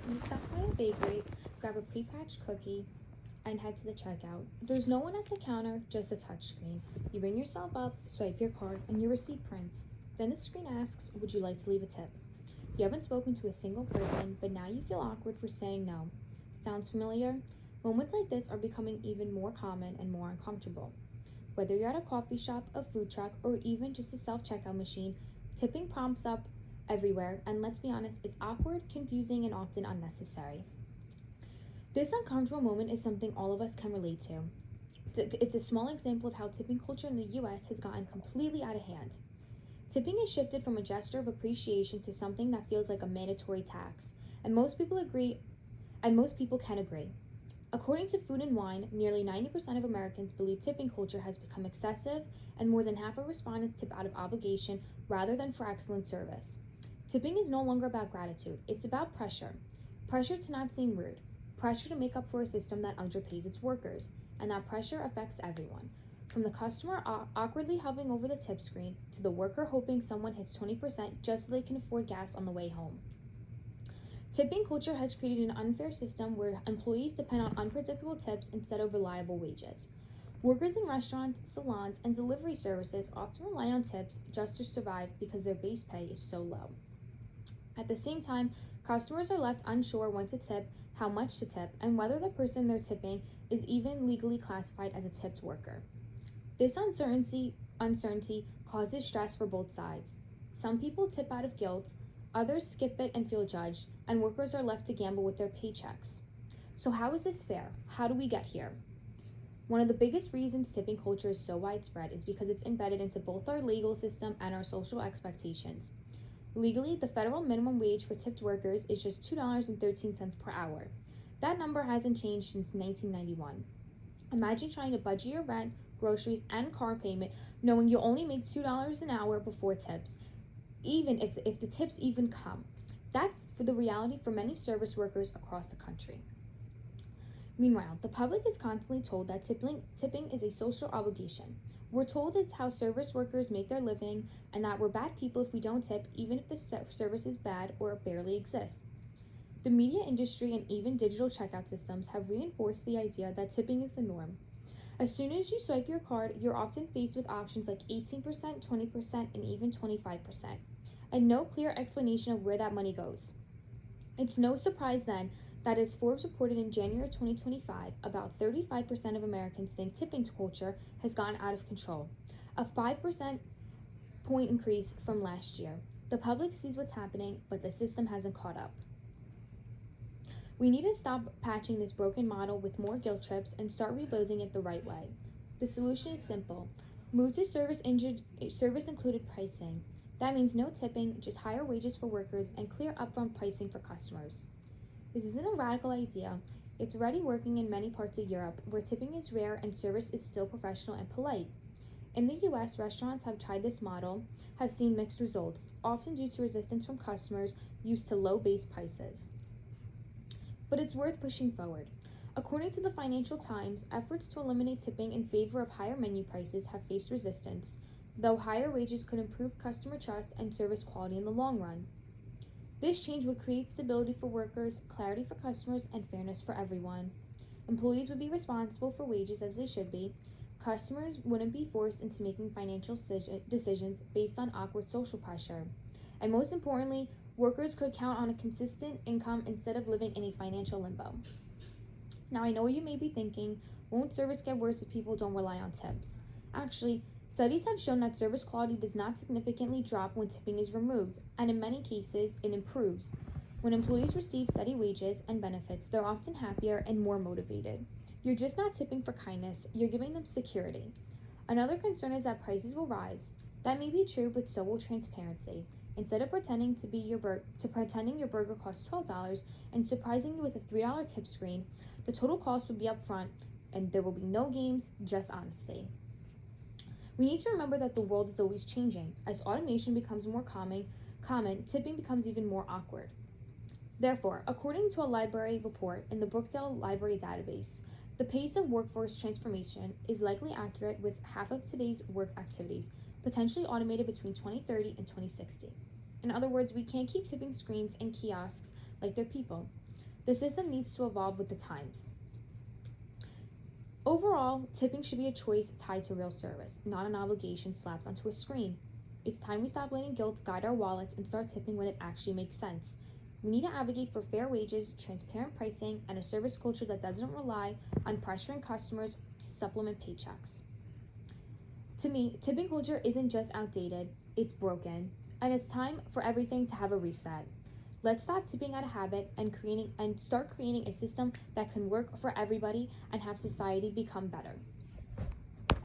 You stop by a bakery, grab a pre-packaged cookie, and head to the checkout. There's no one at the counter, just a touchscreen. You ring yourself up, swipe your card, and your receipt prints. Then the screen asks, would you like to leave a tip? You haven't spoken to a single person, but now you feel awkward for saying no. Sounds familiar? Moments like this are becoming even more common and more uncomfortable. Whether you're at a coffee shop, a food truck, or even just a self-checkout machine, tipping prompts up everywhere, and let's be honest, it's awkward, confusing, and often unnecessary. This uncomfortable moment is something all of us can relate to. It's a small example of how tipping culture in the US has gotten completely out of hand. Tipping has shifted from a gesture of appreciation to something that feels like a mandatory tax, and most people can agree. According to Food and Wine, nearly 90% of Americans believe tipping culture has become excessive, and more than half of respondents tip out of obligation rather than for excellent service. Tipping is no longer about gratitude, it's about pressure. Pressure to not seem rude, pressure to make up for a system that underpays its workers, and that pressure affects everyone. From the customer awkwardly hovering over the tip screen to the worker hoping someone hits 20% just so they can afford gas on the way home. Tipping culture has created an unfair system where employees depend on unpredictable tips instead of reliable wages. Workers in restaurants, salons, and delivery services often rely on tips just to survive because their base pay is so low. At the same time, customers are left unsure when to tip, how much to tip, and whether the person they're tipping is even legally classified as a tipped worker. This uncertainty causes stress for both sides. Some people tip out of guilt, others skip it and feel judged, and workers are left to gamble with their paychecks. So how is this fair? How do we get here? One of the biggest reasons tipping culture is so widespread is because it's embedded into both our legal system and our social expectations. Legally, the federal minimum wage for tipped workers is just $2.13 per hour. That number hasn't changed since 1991. Imagine trying to budget your rent, groceries, and car payment knowing you'll only make $2 an hour before tips, even if the tips even come. That's for the reality for many service workers across the country. Meanwhile, the public is constantly told that tipping is a social obligation. We're told it's how service workers make their living and that we're bad people if we don't tip, even if the service is bad or barely exists. The media industry and even digital checkout systems have reinforced the idea that tipping is the norm. As soon as you swipe your card, you're often faced with options like 18%, 20%, and even 25%, and no clear explanation of where that money goes. It's no surprise then that as Forbes reported in January 2025, about 35% of Americans think tipping culture has gone out of control, a 5% point increase from last year. The public sees what's happening, but the system hasn't caught up. We need to stop patching this broken model with more guilt trips and start rebuilding it the right way. The solution is simple. Move to service-included pricing. That means no tipping, just higher wages for workers and clear upfront pricing for customers. This isn't a radical idea. It's already working in many parts of Europe, where tipping is rare and service is still professional and polite. In the US, restaurants have tried this model, have seen mixed results, often due to resistance from customers used to low base prices. But it's worth pushing forward. According to the Financial Times, efforts to eliminate tipping in favor of higher menu prices have faced resistance, though higher wages could improve customer trust and service quality in the long run. This change would create stability for workers, clarity for customers, and fairness for everyone. Employees would be responsible for wages as they should be. Customers wouldn't be forced into making financial decisions based on awkward social pressure. And most importantly, workers could count on a consistent income instead of living in a financial limbo. Now, I know what you may be thinking, won't service get worse if people don't rely on tips? Actually, studies have shown that service quality does not significantly drop when tipping is removed, and in many cases, it improves. When employees receive steady wages and benefits, they're often happier and more motivated. You're just not tipping for kindness, you're giving them security. Another concern is that prices will rise. That may be true, but so will transparency. Instead of pretending your burger costs $12 and surprising you with a $3 tip screen, the total cost will be upfront and there will be no games, just honesty. We need to remember that the world is always changing. As automation becomes more common, tipping becomes even more awkward. Therefore, according to a library report in the Brookdale Library database, the pace of workforce transformation is likely accurate with half of today's work activities potentially automated between 2030 and 2060. In other words, we can't keep tipping screens and kiosks like they're people. The system needs to evolve with the times. Overall, tipping should be a choice tied to real service, not an obligation slapped onto a screen. It's time we stop letting guilt guide our wallets and start tipping when it actually makes sense. We need to advocate for fair wages, transparent pricing, and a service culture that doesn't rely on pressuring customers to supplement paychecks. To me, tipping culture isn't just outdated, it's broken, and it's time for everything to have a reset. Let's stop tipping out of habit and start creating a system that can work for everybody and have society become better.